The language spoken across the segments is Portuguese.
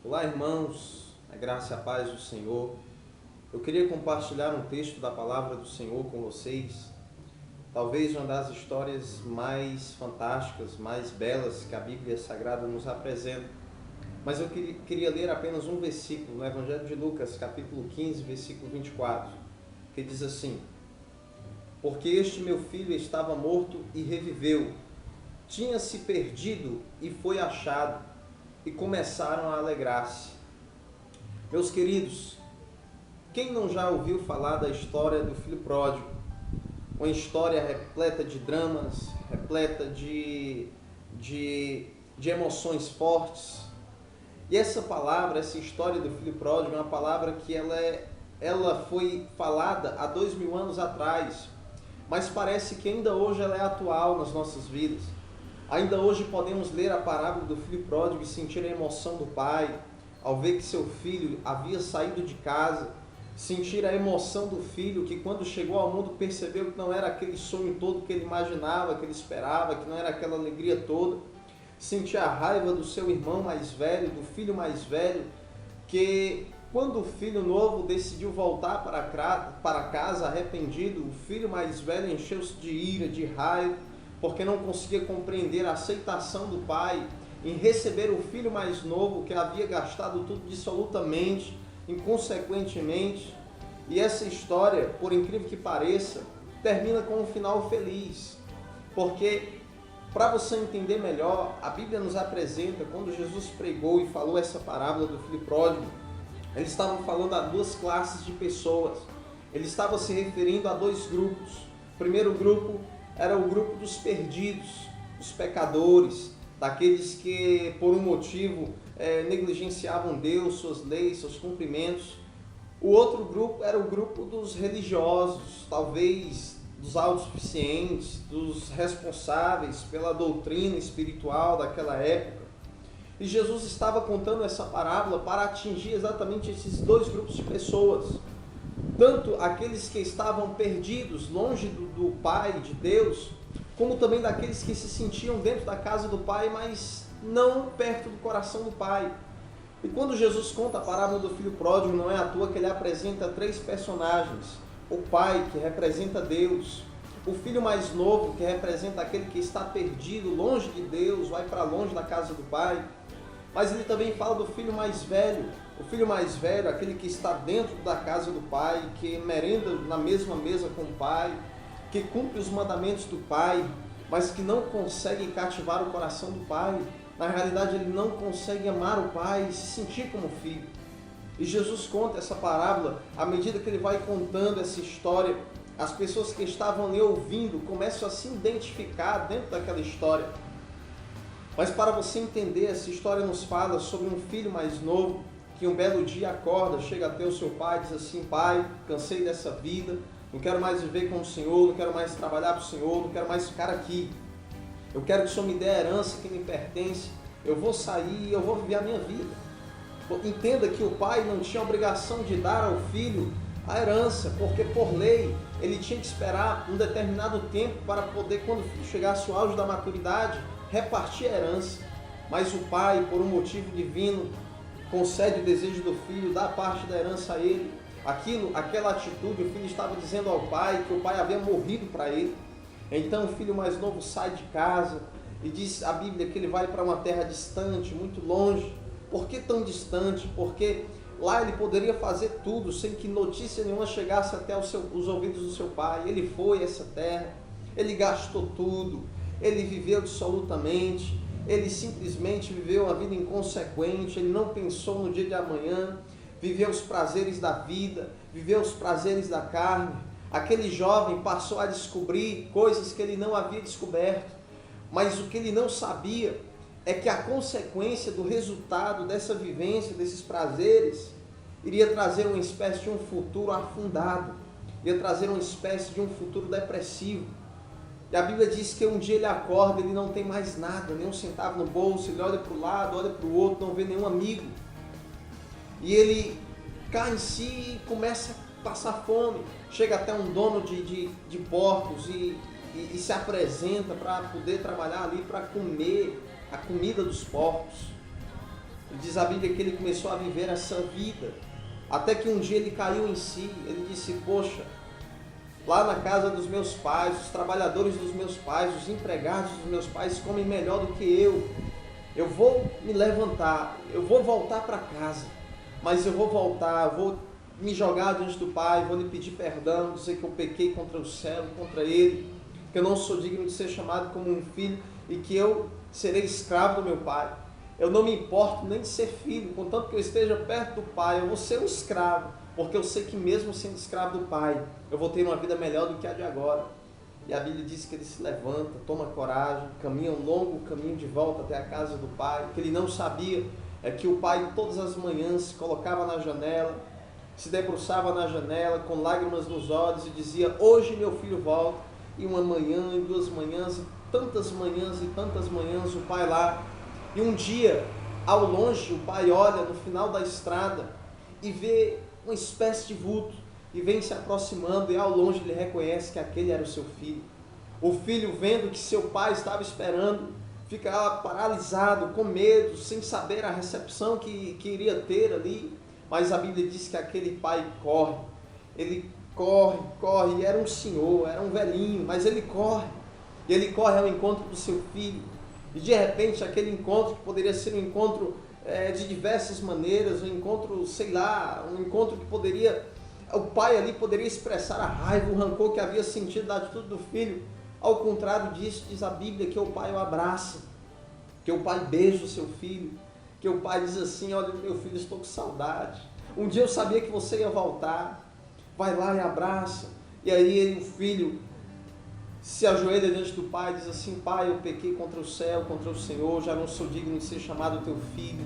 Olá, irmãos, a graça e a paz do Senhor. Eu queria compartilhar um texto da palavra do Senhor com vocês, talvez uma das histórias mais fantásticas, mais belas que a Bíblia Sagrada nos apresenta. Mas eu queria ler apenas um versículo no Evangelho de Lucas, capítulo 15, versículo 24, que diz assim: Porque este meu filho estava morto e reviveu, tinha se perdido e foi achado, e começaram a alegrar-se. Meus queridos, quem não já ouviu falar da história do filho pródigo? Uma história repleta de dramas, repleta de emoções fortes. E essa palavra, essa história do filho pródigo é uma palavra que ela foi falada há 2000 anos atrás, mas parece que ainda hoje ela é atual nas nossas vidas. Ainda hoje podemos ler a parábola do filho pródigo e sentir a emoção do pai ao ver que seu filho havia saído de casa, sentir a emoção do filho que quando chegou ao mundo percebeu que não era aquele sonho todo que ele imaginava, que ele esperava, que não era aquela alegria toda, sentir a raiva do seu irmão mais velho, do filho mais velho, que quando o filho novo decidiu voltar para casa arrependido, o filho mais velho encheu-se de ira, de raiva, porque não conseguia compreender a aceitação do pai em receber o filho mais novo que havia gastado tudo dissolutamente, inconsequentemente. E essa história, por incrível que pareça, termina com um final feliz, porque, para você entender melhor, a Bíblia nos apresenta, quando Jesus pregou e falou essa parábola do filho pródigo, eles estavam falando a duas classes de pessoas. Ele estava se referindo a dois grupos. O primeiro grupo era o grupo dos perdidos, dos pecadores, daqueles que por um motivo negligenciavam Deus, suas leis, seus cumprimentos. O outro grupo era o grupo dos religiosos, talvez dos autossuficientes, dos responsáveis pela doutrina espiritual daquela época. E Jesus estava contando essa parábola para atingir exatamente esses dois grupos de pessoas. Tanto aqueles que estavam perdidos, longe do Pai, de Deus, como também daqueles que se sentiam dentro da casa do Pai, mas não perto do coração do Pai. E quando Jesus conta a parábola do filho pródigo, não é à toa que ele apresenta três personagens. O pai, que representa Deus. O filho mais novo, que representa aquele que está perdido, longe de Deus, vai para longe da casa do Pai. Mas ele também fala do filho mais velho. O filho mais velho, aquele que está dentro da casa do Pai, que merenda na mesma mesa com o Pai, que cumpre os mandamentos do Pai, mas que não consegue cativar o coração do Pai. Na realidade, ele não consegue amar o Pai e se sentir como filho. E Jesus conta essa parábola, à medida que ele vai contando essa história, as pessoas que estavam ali ouvindo começam a se identificar dentro daquela história. Mas para você entender, essa história nos fala sobre um filho mais novo, que um belo dia acorda, chega até o seu pai e diz assim: Pai, cansei dessa vida, não quero mais viver com o Senhor, não quero mais trabalhar para o Senhor, não quero mais ficar aqui. Eu quero que o Senhor me dê a herança que me pertence, eu vou sair e eu vou viver a minha vida. Entenda que o pai não tinha obrigação de dar ao filho a herança, porque por lei ele tinha que esperar um determinado tempo para poder, quando o filho chegasse ao auge da maturidade, repartir a herança. Mas o pai, por um motivo divino, concede o desejo do filho, dá parte da herança a ele. Aquela atitude, o filho estava dizendo ao pai que o pai havia morrido para ele. Então o filho mais novo sai de casa e diz a Bíblia que ele vai para uma terra distante, muito longe. Por que tão distante? Porque lá ele poderia fazer tudo sem que notícia nenhuma chegasse até os ouvidos do seu pai. Ele foi a essa terra, ele gastou tudo, ele viveu dissolutamente, ele simplesmente viveu uma vida inconsequente, ele não pensou no dia de amanhã, viveu os prazeres da vida, viveu os prazeres da carne. Aquele jovem passou a descobrir coisas que ele não havia descoberto, mas o que ele não sabia é que a consequência do resultado dessa vivência, desses prazeres, iria trazer uma espécie de um futuro afundado, iria trazer uma espécie de um futuro depressivo. E a Bíblia diz que um dia ele acorda, ele não tem mais nada, nem um centavo no bolso, ele olha para o lado, olha para o outro, não vê nenhum amigo. E ele cai em si e começa a passar fome. Chega até um dono de porcos e se apresenta para poder trabalhar ali, para comer a comida dos porcos. Diz a Bíblia que ele começou a viver essa vida, até que um dia ele caiu em si. Ele disse: poxa, lá na casa dos meus pais, os trabalhadores dos meus pais, os empregados dos meus pais comem melhor do que eu. Eu vou me levantar, eu vou voltar para casa, mas eu vou voltar, eu vou me jogar diante do Pai, vou lhe pedir perdão, dizer que eu pequei contra o céu, contra Ele, que eu não sou digno de ser chamado como um filho e que eu serei escravo do meu Pai. Eu não me importo nem de ser filho, contanto que eu esteja perto do Pai, eu vou ser um escravo, porque eu sei que mesmo sendo escravo do Pai, eu vou ter uma vida melhor do que a de agora. E a Bíblia diz que ele se levanta, toma coragem, caminha um longo caminho de volta até a casa do Pai. O que ele não sabia é que o Pai todas as manhãs se colocava na janela, se debruçava na janela com lágrimas nos olhos e dizia: hoje meu filho volta. E uma manhã, e duas manhãs, e tantas manhãs o Pai lá. E um dia, ao longe, o Pai olha no final da estrada e vê uma espécie de vulto. E vem se aproximando, e ao longe ele reconhece que aquele era o seu filho. O filho, vendo que seu pai estava esperando, fica paralisado, com medo, sem saber a recepção que iria ter ali. Mas a Bíblia diz que aquele pai corre. Ele corre, e era um senhor, era um velhinho, mas ele corre. E ele corre ao encontro do seu filho. E de repente aquele encontro, que poderia ser um encontro de diversas maneiras, um encontro, um encontro que poderia... O pai ali poderia expressar a raiva, o rancor que havia sentido da atitude do filho. Ao contrário disso, diz a Bíblia que o pai o abraça, que o pai beija o seu filho, que o pai diz assim: olha, meu filho, estou com saudade. Um dia eu sabia que você ia voltar. Vai lá e abraça. E aí o filho se ajoelha diante do pai e diz assim: pai, eu pequei contra o céu, contra o Senhor, já não sou digno de ser chamado teu filho.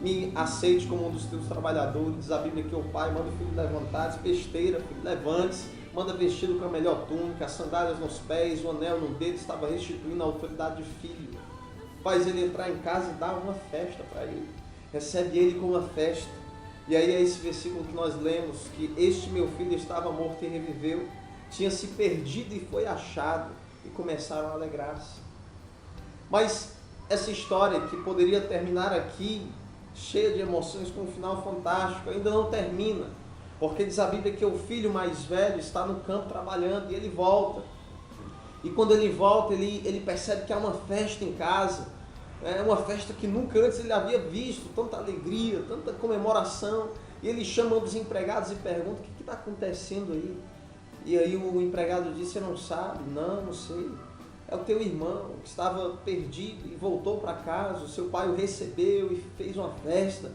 Me aceite como um dos teus trabalhadores. Diz a Bíblia que o pai manda o filho levantar, diz: besteira, filho, levante-se, manda vestido com a melhor túnica, as sandálias nos pés, o anel no dedo, estava restituindo a autoridade de filho. Faz ele entrar em casa e dá uma festa para ele, recebe ele com uma festa. E aí é esse versículo que nós lemos, que este meu filho estava morto e reviveu, tinha se perdido e foi achado, e começaram a alegrar-se. Mas essa história, que poderia terminar aqui, cheia de emoções, com um final fantástico, ainda não termina, porque diz a Bíblia que o filho mais velho está no campo trabalhando e ele volta. E quando ele volta, ele percebe que há uma festa em casa, uma festa que nunca antes ele havia visto, tanta alegria, tanta comemoração. E ele chama um dos empregados e pergunta: o que está acontecendo aí? E aí o empregado disse: você não sabe? Não sei. É o teu irmão que estava perdido e voltou para casa, o seu pai o recebeu e fez uma festa,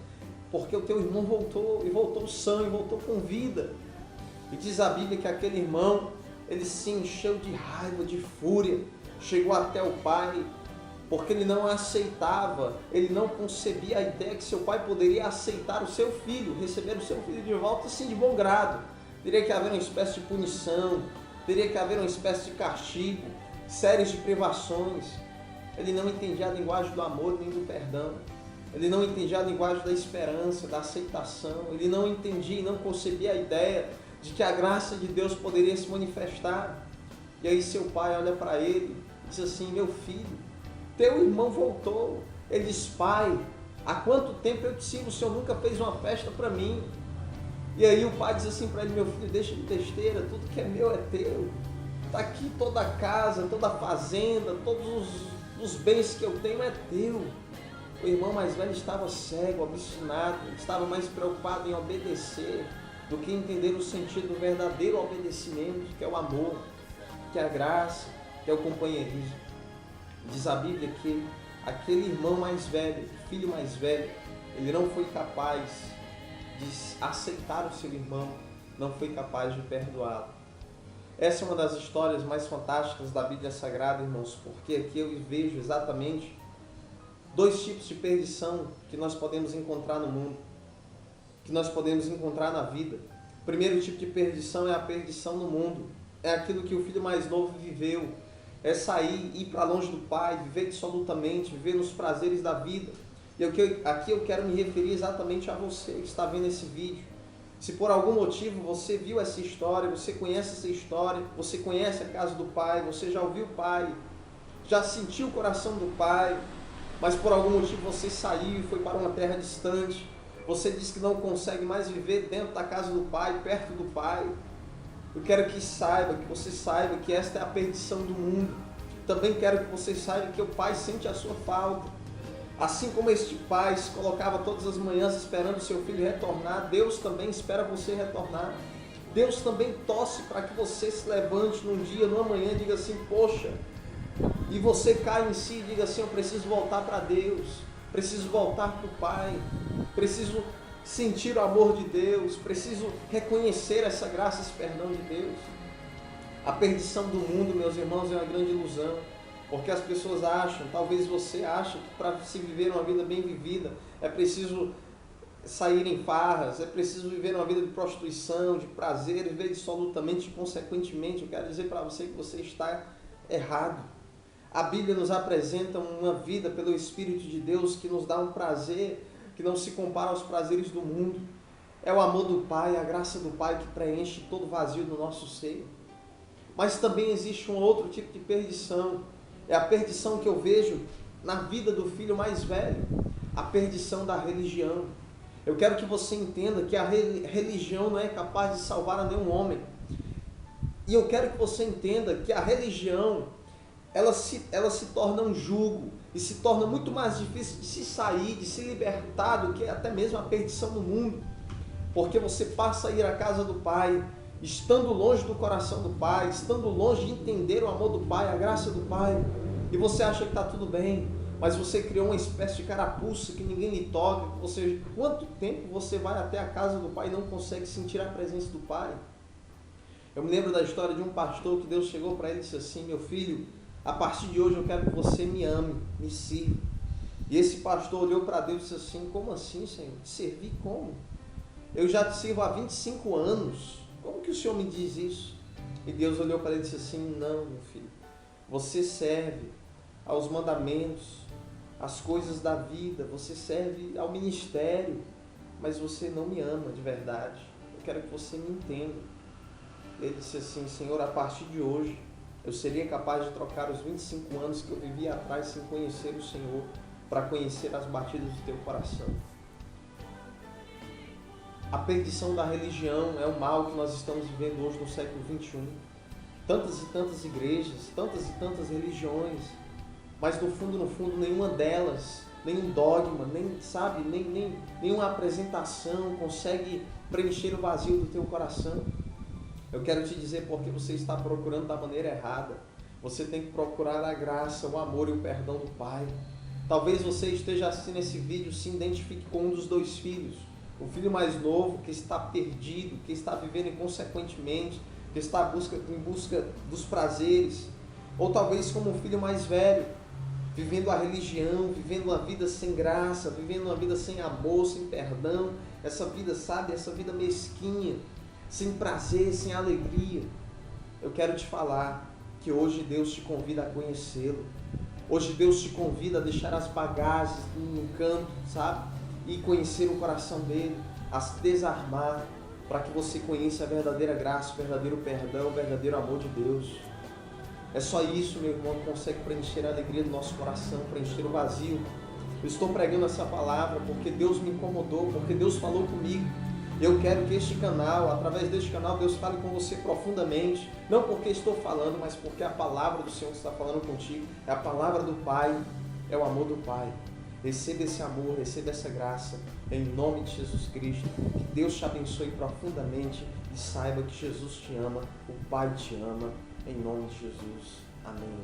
porque o teu irmão voltou, e voltou são, e voltou com vida. E diz a Bíblia que aquele irmão, ele se encheu de raiva, de fúria, chegou até o pai, porque ele não aceitava, ele não concebia a ideia que seu pai poderia aceitar o seu filho, receber o seu filho de volta assim de bom grado. Teria que haver uma espécie de punição, teria que haver uma espécie de castigo, séries de privações. Ele não entendia a linguagem do amor nem do perdão. Ele não entendia a linguagem da esperança, da aceitação. Ele não entendia e não concebia a ideia de que a graça de Deus poderia se manifestar. E aí seu pai olha para ele e diz assim: meu filho, teu irmão voltou. Ele diz: pai, há quanto tempo eu te sigo, o senhor nunca fez uma festa para mim. E aí o pai diz assim para ele: meu filho, deixa de besteira, tudo que é meu é teu. Está aqui toda a casa, toda a fazenda, todos os bens que eu tenho é teu. O irmão mais velho estava cego, obstinado, estava mais preocupado em obedecer do que entender o sentido do verdadeiro obedecimento, que é o amor, que é a graça, que é o companheirismo. Diz a Bíblia que aquele irmão mais velho, filho mais velho, ele não foi capaz de aceitar o seu irmão, não foi capaz de perdoá-lo. Essa é uma das histórias mais fantásticas da Bíblia Sagrada, irmãos, porque aqui eu vejo exatamente dois tipos de perdição que nós podemos encontrar no mundo, que nós podemos encontrar na vida. O primeiro tipo de perdição é a perdição no mundo, é aquilo que o filho mais novo viveu, é sair, ir para longe do pai, viver dissolutamente, viver nos prazeres da vida. E aqui eu quero me referir exatamente a você que está vendo esse vídeo. Se por algum motivo você viu essa história, você conhece essa história, você conhece a casa do pai, você já ouviu o pai, já sentiu o coração do pai, mas por algum motivo você saiu e foi para uma terra distante. Você diz que não consegue mais viver dentro da casa do Pai, perto do Pai. Eu quero que você saiba que esta é a perdição do mundo. Também quero que você saiba que o Pai sente a sua falta. Assim como este pai se colocava todas as manhãs esperando o seu filho retornar, Deus também espera você retornar. Deus também torce para que você se levante num dia, numa manhã, e diga assim, poxa, e você cai em si e diga assim, eu preciso voltar para Deus, preciso voltar para o Pai, preciso sentir o amor de Deus, preciso reconhecer essa graça, esse perdão de Deus. A perdição do mundo, meus irmãos, é uma grande ilusão, porque as pessoas acham, talvez você ache, que para se viver uma vida bem vivida é preciso sair em farras, é preciso viver uma vida de prostituição, de prazer, viver dissolutamente, consequentemente. Eu quero dizer para você que você está errado. A Bíblia nos apresenta uma vida pelo Espírito de Deus que nos dá um prazer que não se compara aos prazeres do mundo. É o amor do Pai, a graça do Pai que preenche todo o vazio do nosso seio. Mas também existe um outro tipo de perdição. É a perdição que eu vejo na vida do filho mais velho, a perdição da religião. Eu quero que você entenda que a religião não é capaz de salvar a nenhum homem. E eu quero que você entenda que a religião, ela se torna um jugo e se torna muito mais difícil de se sair, de se libertar do que até mesmo a perdição do mundo. Porque você passa a ir à casa do Pai, estando longe do coração do Pai, estando longe de entender o amor do Pai, a graça do Pai, e você acha que está tudo bem, mas você criou uma espécie de carapuça que ninguém lhe toca. Ou seja, quanto tempo você vai até a casa do Pai e não consegue sentir a presença do Pai? Eu me lembro da história de um pastor que Deus chegou para ele e disse assim, meu filho, a partir de hoje eu quero que você me ame, me sirva. E esse pastor olhou para Deus e disse assim, como assim, Senhor? Te servir como? Eu já te sirvo há 25 anos, como que o Senhor me diz isso? E Deus olhou para ele e disse assim, não, meu filho, você serve aos mandamentos, às coisas da vida, você serve ao ministério, mas você não me ama de verdade. Eu quero que você me entenda. Ele disse assim, Senhor, a partir de hoje, eu seria capaz de trocar os 25 anos que eu vivia atrás sem conhecer o Senhor, para conhecer as batidas do teu coração. A perdição da religião é o mal que nós estamos vivendo hoje no século XXI. Tantas e tantas igrejas, tantas e tantas religiões, mas no fundo, nenhuma delas, nenhum dogma, nenhuma apresentação consegue preencher o vazio do teu coração. Eu quero te dizer porque você está procurando da maneira errada. Você tem que procurar a graça, o amor e o perdão do Pai. Talvez você esteja assistindo esse vídeo, se identifique com um dos dois filhos. O filho mais novo que está perdido, que está vivendo inconsequentemente, que está em busca dos prazeres. Ou talvez como um filho mais velho, vivendo a religião, vivendo uma vida sem graça, vivendo uma vida sem amor, sem perdão. Essa vida, sabe, essa vida mesquinha, sem prazer, sem alegria. Eu quero te falar que hoje Deus te convida a conhecê-lo. Hoje Deus te convida a deixar as bagagens no canto, sabe? E conhecer o coração dele, a se desarmar, para que você conheça a verdadeira graça, o verdadeiro perdão, o verdadeiro amor de Deus. É só isso, meu irmão, que consegue preencher a alegria do nosso coração, preencher o vazio. Eu estou pregando essa palavra porque Deus me incomodou, porque Deus falou comigo. Eu quero que este canal, através deste canal, Deus fale com você profundamente. Não porque estou falando, mas porque a palavra do Senhor está falando contigo. É a palavra do Pai, é o amor do Pai. Receba esse amor, receba essa graça, em nome de Jesus Cristo. Que Deus te abençoe profundamente e saiba que Jesus te ama, o Pai te ama, em nome de Jesus. Amém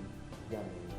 e amém.